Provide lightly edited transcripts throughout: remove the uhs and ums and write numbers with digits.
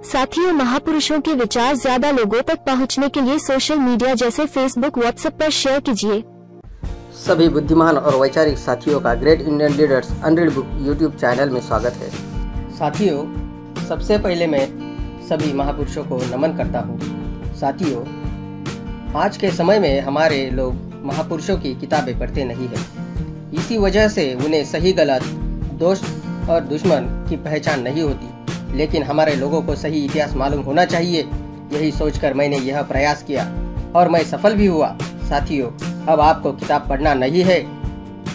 साथियों, महापुरुषों के विचार ज्यादा लोगों तक पहुंचने के लिए सोशल मीडिया जैसे फेसबुक, व्हाट्सएप पर शेयर कीजिए। सभी बुद्धिमान और वैचारिक साथियों का great Indian leaders unread book YouTube channel में स्वागत है। साथियों, सबसे पहले मैं सभी महापुरुषों को नमन करता हूँ। साथियों, आज के समय में हमारे लोग महापुरुषों की किताबें पढ़ते नहीं हैं। इसी वजह से उन्हें सही गलत, दोस्त और दुश्मन की पहचान नहीं होती। लेकिन हमारे लोगों को सही इतिहास मालूम होना चाहिए, यही सोचकर मैंने यह प्रयास किया और मैं सफल भी हुआ। साथियों, अब आपको किताब पढ़ना नहीं है,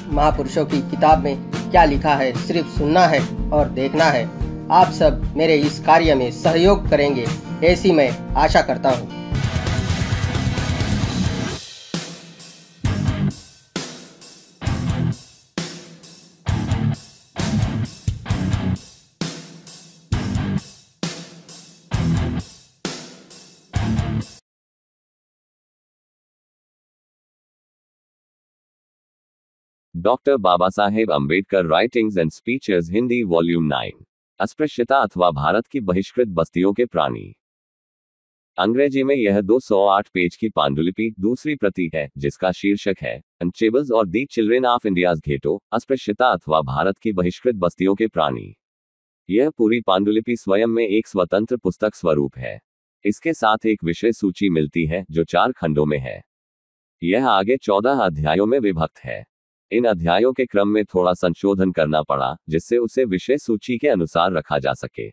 महापुरुषों की किताब में क्या लिखा है सिर्फ सुनना है और देखना है। आप सब मेरे इस कार्य में सहयोग करेंगे, ऐसी मैं आशा करता हूँ। Doctor Baba Saheb Ambedkar writings and speeches Hindi volume 9। अस्पृश्यता अथवा भारत की बहिष्कृत बस्तियों के प्राणी। अंग्रेजी में यह 208 पेज की पांडुलिपि दूसरी प्रति है, जिसका शीर्षक है अनचेबल्स और the children of India's ghetto, अस्पृश्यता अथवा भारत की बहिष्कृत बस्तियों के प्राणी। यह पूरी पांडुलिपि स्वयं में एक स्वतंत्र पुस्तक स्वरूप है। इसके साथ एक विषय सूची मिलती है जो 4 खंडों में है। यह आगे 14 अध्यायों में विभक्त है। इन अध्यायों के क्रम में थोड़ा संशोधन करना पड़ा, जिससे उसे विषय सूची के अनुसार रखा जा सके।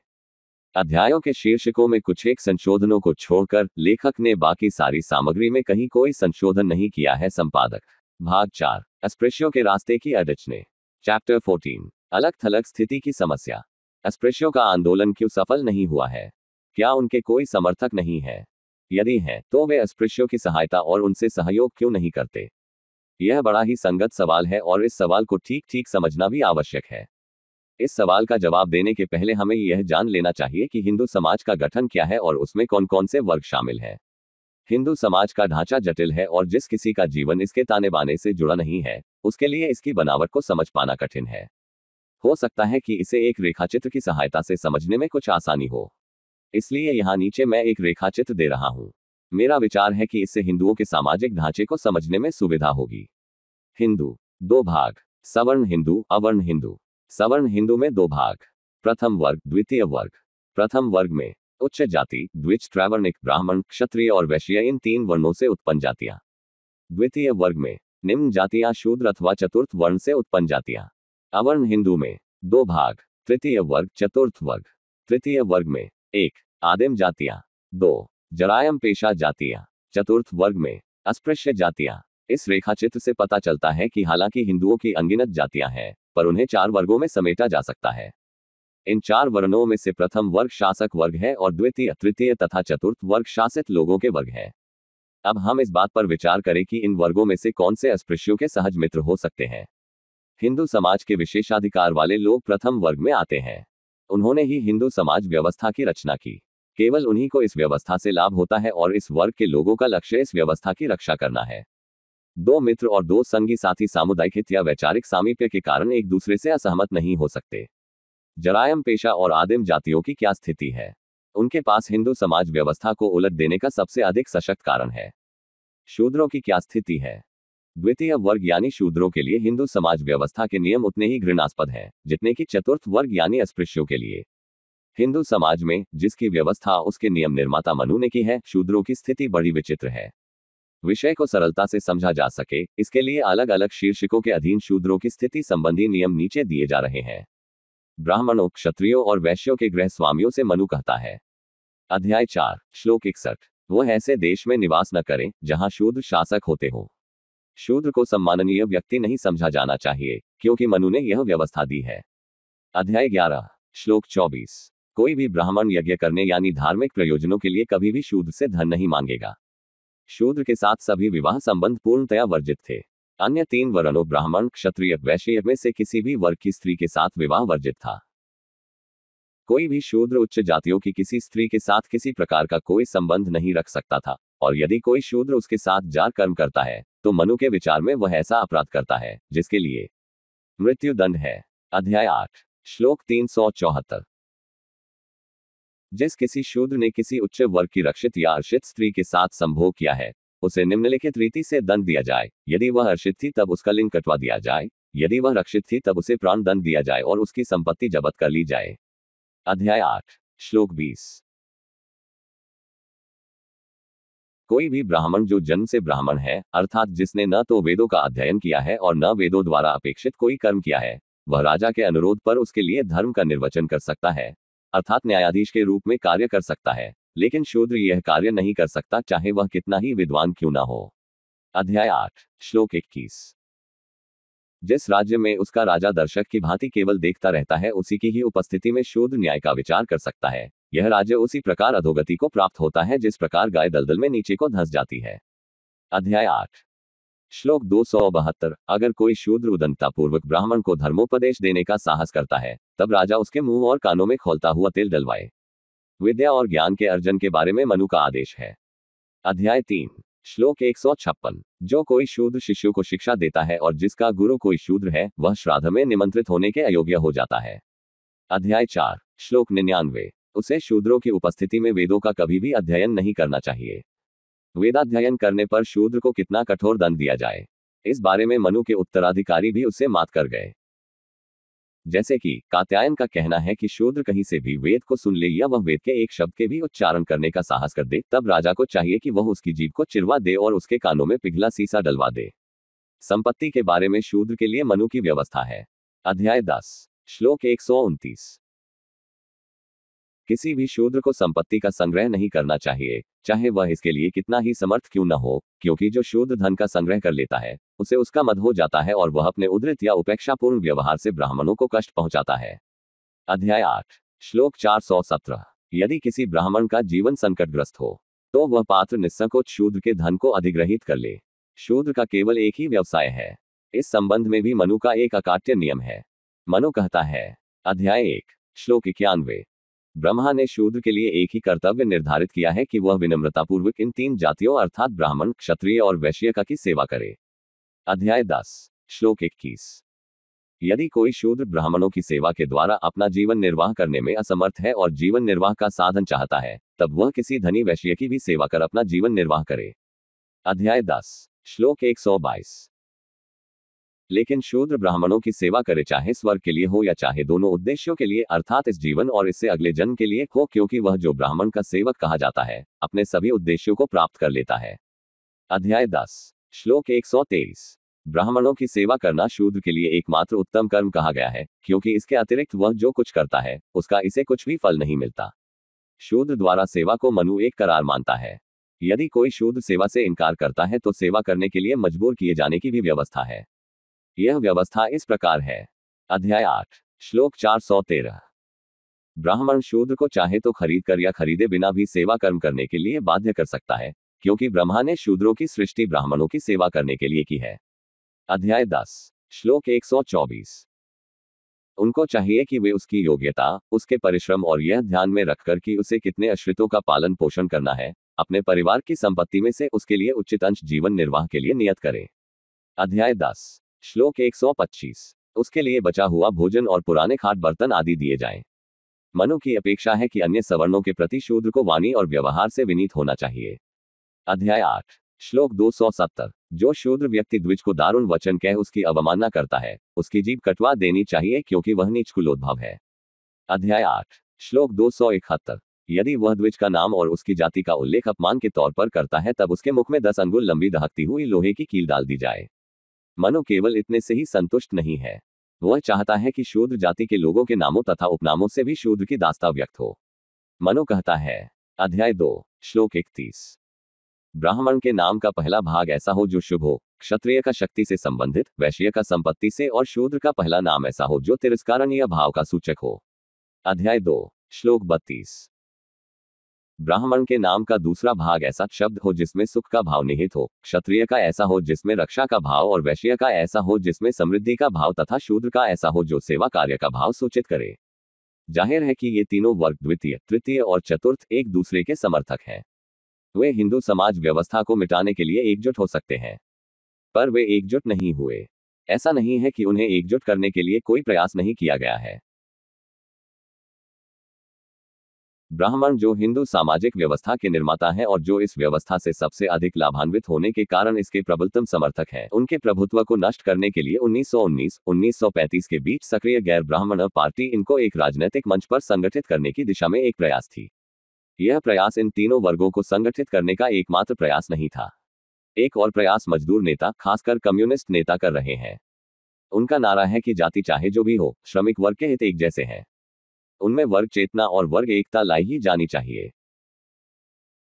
अध्यायों के शीर्षकों में कुछ एक संशोधनों को छोड़कर लेखक ने बाकी सारी सामग्री में कहीं कोई संशोधन नहीं किया है। संपादक। भाग 4, अस्पृश्यों के रास्ते की अड़चने। चैप्टर 14, अलग थलग स्थिति की समस्या। अस्पृश्यों का आंदोलन क्यों सफल नहीं हुआ है? क्या उनके कोई समर्थक नहीं है? यदि है तो वे अस्पृश्यों की सहायता और उनसे सहयोग क्यों नहीं करते? यह बड़ा ही संगत सवाल है और इस सवाल को ठीक ठीक समझना भी आवश्यक है। इस सवाल का जवाब देने के पहले हमें यह जान लेना चाहिए कि हिंदू समाज का गठन क्या है और उसमें कौन कौन से वर्ग शामिल हैं। हिंदू समाज का ढांचा जटिल है और जिस किसी का जीवन इसके ताने बाने से जुड़ा नहीं है, उसके लिए इसकी बनावट को समझ पाना कठिन है। हो सकता है कि इसे एक रेखाचित्र की सहायता से समझने में कुछ आसानी हो, इसलिए यहाँ नीचे मैं एक रेखाचित्र दे रहा हूँ। मेरा विचार है कि इससे हिंदुओं के सामाजिक ढांचे को समझने में सुविधा होगी। हिंदू 2 भाग, सवर्ण हिंदू, अवर्ण हिंदू। सवर्ण हिंदू में 2 भाग, प्रथम वर्ग, द्वितीय वर्ग। प्रथम वर्ग में उच्च जाति, द्विज, त्रैवर्णिक, ब्राह्मण, क्षत्रिय और वैश्य, इन 3 वर्णों से उत्पन्न जातियां। द्वितीय वर्ग में निम्न जातियां, शूद्र अथवा चतुर्थ वर्ण से उत्पन्न जातियां। अवर्ण हिंदू में 2 भाग, तृतीय वर्ग, चतुर्थ वर्ग। तृतीय वर्ग में 1 आदिम जातियां, 2 जरायम पेशा जातियां। चतुर्थ वर्ग में अस्पृश्य जातियां। इस रेखाचित्र से पता चलता है कि हालांकि हिंदुओं की अनगिनत जातियां हैं, पर उन्हें 4 वर्गों में समेटा जा सकता है। इन 4 वर्णों में से प्रथम वर्ग शासक वर्ग है और द्वितीय, तृतीय तथा चतुर्थ वर्ग शासित लोगों के वर्ग है। अब हम इस बात पर विचार करें कि इन वर्गों में से कौन से अस्पृश्यों के सहज मित्र हो सकते हैं। हिंदू समाज के विशेषाधिकार वाले लोग प्रथम वर्ग में आते हैं। उन्होंने ही हिंदू समाज व्यवस्था की रचना की। केवल उन्हीं को इस व्यवस्था से लाभ होता है और इस वर्ग के लोगों का लक्ष्य इस व्यवस्था की रक्षा करना है। 2 मित्र और 2 संगी साथी सामुदायिक हित या वैचारिक सामीप्य के कारण एक दूसरे से असहमत नहीं हो सकते। जरायम पेशा और आदिम जातियों की क्या स्थिति है? उनके पास हिंदू समाज व्यवस्था को उलट देने का सबसे अधिक सशक्त कारण है। शूद्रों की क्या स्थिति है? द्वितीय वर्ग यानी शूद्रों के लिए हिंदू समाज व्यवस्था के नियम उतने ही घृणास्पद हैं, जितने कि चतुर्थ वर्ग यानी अस्पृश्यों के लिए। हिंदू समाज में जिसकी व्यवस्था उसके नियम निर्माता मनु ने की है, शूद्रों की स्थिति बड़ी विचित्र है। विषय को सरलता से समझा जा सके, इसके लिए अलग अलग शीर्षकों के अधीन शूद्रों की स्थिति संबंधी नियम नीचे दिए जा रहे हैं। ब्राह्मणों, क्षत्रियों और वैश्यों के गृह स्वामियों से मनु कहता है। अध्याय 4, श्लोक 61। वह ऐसे देश में निवास न करें जहां शूद्र शासक होते हो। शूद्र को सम्माननीय व्यक्ति नहीं समझा जाना चाहिए, क्योंकि मनु ने यह व्यवस्था दी है। अध्याय 11, श्लोक 24। कोई भी ब्राह्मण यज्ञ करने यानी धार्मिक प्रयोजनों के लिए कभी भी शूद्र से धन नहीं मांगेगा। शूद्र के साथ सभी विवाह संबंध पूर्णतया वर्जित थे। अन्य 3 वर्णों ब्राह्मण, क्षत्रिय, वैश्य में से किसी भी वर्ग की स्त्री के साथ विवाह वर्जित था। कोई भी शूद्र उच्च जातियों की किसी स्त्री के साथ किसी प्रकार का कोई संबंध नहीं रख सकता था, और यदि कोई शूद्र उसके साथ जार कर्म करता है तो मनु के विचार में वह ऐसा अपराध करता है जिसके लिए मृत्यु दंड है। अध्याय 8, श्लोक 374। जिस किसी शूद्र ने किसी उच्च वर्ग की रक्षित या अर्षित स्त्री के साथ संभोग किया है, उसे निम्नलिखित रीति से दंड दिया जाए। यदि वह अर्षित थी तब उसका लिंग कटवा दिया जाए, यदि वह रक्षित थी तब उसे प्राण दंड दिया जाए और उसकी संपत्ति जब्त कर ली जाए। अध्याय 8 श्लोक 20। कोई भी ब्राह्मण जो जन्म से ब्राह्मण है, अर्थात जिसने न तो वेदों का अध्ययन किया है और न वेदों द्वारा अपेक्षित कोई कर्म किया है, वह राजा के अनुरोध पर उसके लिए धर्म का निर्वचन कर सकता है, अर्थात न्यायाधीश के रूप में कार्य कर सकता है, लेकिन शूद्र यह कार्य नहीं कर सकता, चाहे वह कितना ही विद्वान क्यों ना हो। अध्याय 8 श्लोक 21। जिस राज्य में उसका राजा दर्शक की भांति केवल देखता रहता है, उसी की ही उपस्थिति में शूद्र न्याय का विचार कर सकता है। यह राज्य उसी प्रकार अधोगति को प्राप्त होता है जिस प्रकार गाय दलदल में नीचे को धंस जाती है। अध्याय 8 श्लोक 272। अगर कोई शूद्र उदंता पूर्वक ब्राह्मण को धर्मोपदेश देने का साहस करता है, तब राजा उसके मुंह और कानों में खौलता हुआ तेल डलवाए। विद्या और ज्ञान के अर्जन के बारे में मनु का आदेश है। अध्याय 3 श्लोक 156। जो कोई शूद्र शिष्यों को शिक्षा देता है और जिसका गुरु कोई शूद्र है, वह श्राद्ध में निमंत्रित होने के अयोग्य हो जाता है। अध्याय 4 श्लोक 99। उसे शूद्रों की उपस्थिति में वेदों का कभी भी अध्ययन नहीं करना चाहिए। वेदाध्ययन करने पर शूद्र को कितना कठोर दंड दिया जाए, इस बारे में मनु के उत्तराधिकारी भी उससे मात कर गए। जैसे कि कात्यायन का कहना है कि शूद्र कहीं से भी वेद को सुन ले या वह वेद के एक शब्द के भी उच्चारण करने का साहस कर दे, तब राजा को चाहिए कि वह उसकी जीभ को चिरवा दे और उसके कानों में पिघला सीसा डलवा दे। संपत्ति के बारे में शूद्र के लिए मनु की व्यवस्था है। अध्याय 10 श्लोक 129। किसी भी शूद्र को संपत्ति का संग्रह नहीं करना चाहिए, चाहे वह इसके लिए कितना ही समर्थ क्यों न हो, क्योंकि जो शूद्र धन का संग्रह कर लेता है, उसे उसका मद हो जाता है और वह अपने उद्धृत या उपेक्षापूर्ण व्यवहार से ब्राह्मणों को कष्ट पहुंचाता है। अध्याय 8 श्लोक 417। यदि किसी ब्राह्मण का जीवन संकटग्रस्त हो, तो वह पात्र निस्संकोच शूद्र के धन को अधिग्रहित कर ले। शूद्र का केवल एक ही व्यवसाय है। इस संबंध में भी मनु का एक अकाट्य नियम है। मनु कहता है। अध्याय 1 श्लोक 91। ब्रह्मा ने शूद्र के लिए एक ही कर्तव्य निर्धारित किया है कि वह विनम्रतापूर्वक इन 3 जातियों अर्थात ब्राह्मण, क्षत्रिय और वैश्य का की सेवा करे। अध्याय 10 श्लोक 21। यदि कोई शूद्र ब्राह्मणों की सेवा के द्वारा अपना जीवन निर्वाह करने में असमर्थ है और जीवन निर्वाह का साधन चाहता है, तब वह किसी धनी वैश्य की भी सेवा कर अपना जीवन निर्वाह करे। अध्याय 10 श्लोक 122। लेकिन शूद्र ब्राह्मणों की सेवा करे, चाहे स्वर्ग के लिए हो या चाहे दोनों उद्देश्यों के लिए अर्थात इस जीवन और इससे अगले जन्म के लिए हो, क्योंकि वह जो ब्राह्मण का सेवक कहा जाता है, अपने सभी उद्देश्यों को प्राप्त कर लेता है। अध्याय 10 श्लोक 123। ब्राह्मणों की सेवा करना शूद्र के लिए एकमात्र उत्तम कर्म कहा गया है, क्योंकि इसके अतिरिक्त वह जो कुछ करता है, उसका इसे कुछ भी फल नहीं मिलता। शूद्र द्वारा सेवा को मनु एक करार मानता है। यदि कोई शूद्र सेवा से इनकार करता है तो सेवा करने के लिए मजबूर किए जाने की भी व्यवस्था है। यह व्यवस्था इस प्रकार है। अध्याय 8 श्लोक 413। ब्राह्मण शूद्र को चाहे तो खरीद कर या खरीदे बिना भी सेवा कर्म करने के लिए बाध्य कर सकता है, क्योंकि ब्रह्मा ने शूद्रों की सृष्टि ब्राह्मणों की सेवा करने के लिए की है। अध्याय 10 श्लोक 124। उनको चाहिए कि वे उसकी योग्यता, उसके परिश्रम और यह ध्यान में रखकर कि उसे कितने आश्रितों का पालन पोषण करना है, अपने परिवार की संपत्ति में से उसके लिए उचित अंश जीवन निर्वाह के लिए नियत करें। अध्याय 10 श्लोक 125। उसके लिए बचा हुआ भोजन और पुराने खाट बर्तन आदि दिए जाएं। मनु की अपेक्षा है कि अन्य सवर्णों के प्रति शूद्र को वाणी और व्यवहार से विनीत होना चाहिए। अध्याय 8 श्लोक 270। जो शूद्र व्यक्ति द्विज को दारुण वचन कह उसकी अवमानना करता है, उसकी जीभ कटवा देनी चाहिए, क्योंकि वह नीच कुलोद्भव है। अध्याय 8 श्लोक 271। यदि वह द्विज का नाम और उसकी जाति का उल्लेख अपमान के तौर पर करता है, तब उसके मुख में 10 अंगुल लंबी दहकती हुई लोहे की कील डाल दी जाए। मनु केवल इतने से ही संतुष्ट नहीं है। वह चाहता है कि शूद्र जाति के लोगों के नामों तथा उपनामों से भी शूद्र की दास्ता व्यक्त हो। मनु कहता है। अध्याय 2 श्लोक 31। ब्राह्मण के नाम का पहला भाग ऐसा हो जो शुभ हो, क्षत्रिय का शक्ति से संबंधित, वैश्य का संपत्ति से और शूद्र का पहला नाम ऐसा हो जो तिरस्कारणीय भाव का सूचक हो। अध्याय 2 श्लोक 32। ब्राह्मण के नाम का दूसरा भाग ऐसा शब्द हो जिसमें सुख का भाव निहित हो, क्षत्रिय का ऐसा हो जिसमें रक्षा का भाव और वैश्य का ऐसा हो जिसमें समृद्धि का भाव तथा शूद्र का ऐसा हो जो सेवा कार्य का भाव सूचित करे। जाहिर है कि ये तीनों वर्ग द्वितीय, तृतीय और चतुर्थ एक दूसरे के समर्थक हैं। वे हिंदू समाज व्यवस्था को मिटाने के लिए एकजुट हो सकते हैं, पर वे एकजुट नहीं हुए। ऐसा नहीं है कि उन्हें एकजुट करने के लिए कोई प्रयास नहीं किया गया है। ब्राह्मण जो हिंदू सामाजिक व्यवस्था के निर्माता हैं और जो इस व्यवस्था से सबसे अधिक लाभान्वित होने के कारण इसके प्रबलतम समर्थक हैं, उनके प्रभुत्व को नष्ट करने के लिए 1919-1935 के बीच सक्रिय गैर ब्राह्मण पार्टी इनको एक राजनीतिक मंच पर संगठित करने की दिशा में एक प्रयास थी। यह प्रयास इन तीनों वर्गों को संगठित करने का एकमात्र प्रयास नहीं था। एक और प्रयास मजदूर नेता, खासकर कम्युनिस्ट नेता कर रहे हैं। उनका नारा है कि जाति चाहे जो भी हो, श्रमिक वर्ग के हित एक जैसे हैं। उनमें वर्ग चेतना और वर्ग एकता लाई ही जानी चाहिए।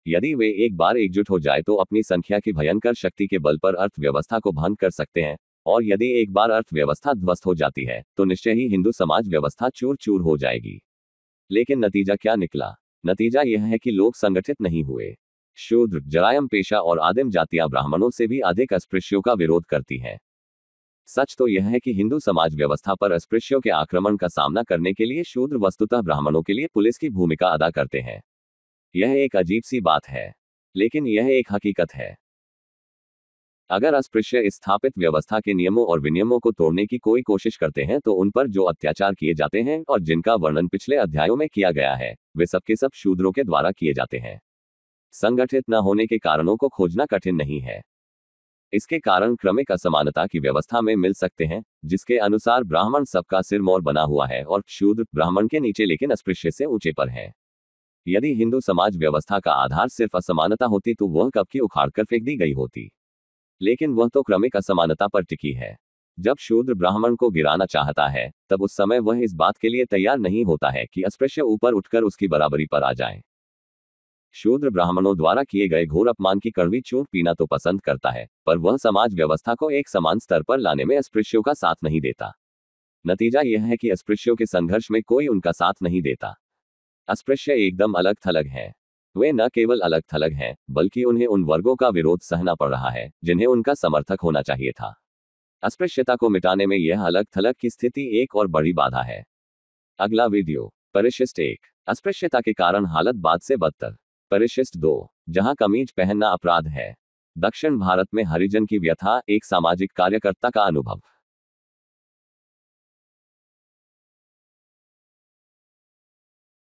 यदि वे एक बार एकजुट हो जाए तो अपनी संख्या की भयंकर शक्ति के बल पर अर्थव्यवस्था को भंग कर सकते हैं, और यदि एक बार अर्थव्यवस्था ध्वस्त हो जाती है तो निश्चय ही हिंदू समाज व्यवस्था चूर चूर हो जाएगी। लेकिन नतीजा क्या निकला? नतीजा यह है कि लोग संगठित नहीं हुए। शूद्र, जरायम पेशा और आदिम जातियां ब्राह्मणों से भी अधिक अस्पृश्यों का विरोध करती हैं। सच तो यह है कि हिंदू समाज व्यवस्था पर अस्पृश्यों के आक्रमण का सामना करने के लिए शूद्र वस्तुतः ब्राह्मणों के लिए पुलिस की भूमिका अदा करते हैं। यह एक अजीब सी बात है, लेकिन यह एक हकीकत है। अगर अस्पृश्य स्थापित व्यवस्था के नियमों और विनियमों को तोड़ने की कोई कोशिश करते हैं तो उन पर जो अत्याचार किए जाते हैं और जिनका वर्णन पिछले अध्यायों में किया गया है, वे सबके सब शूद्रों के द्वारा किए जाते हैं। संगठित न होने के कारणों को खोजना कठिन नहीं है। इसके कारण क्रमिक असमानता की व्यवस्था में मिल सकते हैं, जिसके अनुसार ब्राह्मण सबका सिर मोर बना हुआ है और शूद्र ब्राह्मण के नीचे लेकिन अस्पृश्य से ऊंचे पर है। यदि हिंदू समाज व्यवस्था का आधार सिर्फ असमानता होती तो वह कब की उखाड़ कर फेंक दी गई होती। लेकिन वह तो क्रमिक असमानता पर टिकी है। जब शूद्र ब्राह्मण को गिराना चाहता है, तब उस समय वह इस बात के लिए तैयार नहीं होता है कि अस्पृश्य ऊपर उठकर उसकी बराबरी पर आ जाए। शूद्र ब्राह्मणों द्वारा किए गए घोर अपमान की कड़वी चूक पीना तो पसंद करता है, पर वह समाज व्यवस्था को एक समान स्तर पर लाने में अस्पृश्यों का साथ नहीं देता। नतीजा यह है कि अस्पृश्यों के संघर्ष में कोई उनका साथ नहीं देता। अस्पृश्य एकदम अलग थलग हैं। वे न केवल अलग थलग हैं, बल्कि उन्हें उन वर्गों का विरोध सहना पड़ रहा है जिन्हें उनका समर्थक होना चाहिए था। अस्पृश्यता को मिटाने में यह अलग थलग की स्थिति एक और बड़ी बाधा है। अगला वीडियो। परिशिष्ट 1, अस्पृश्यता के कारण हालत बाद से बदतर। परिशिष्ट 2, जहां कमीज पहनना अपराध है। दक्षिण भारत में हरिजन की व्यथा, एक सामाजिक कार्यकर्ता का अनुभव।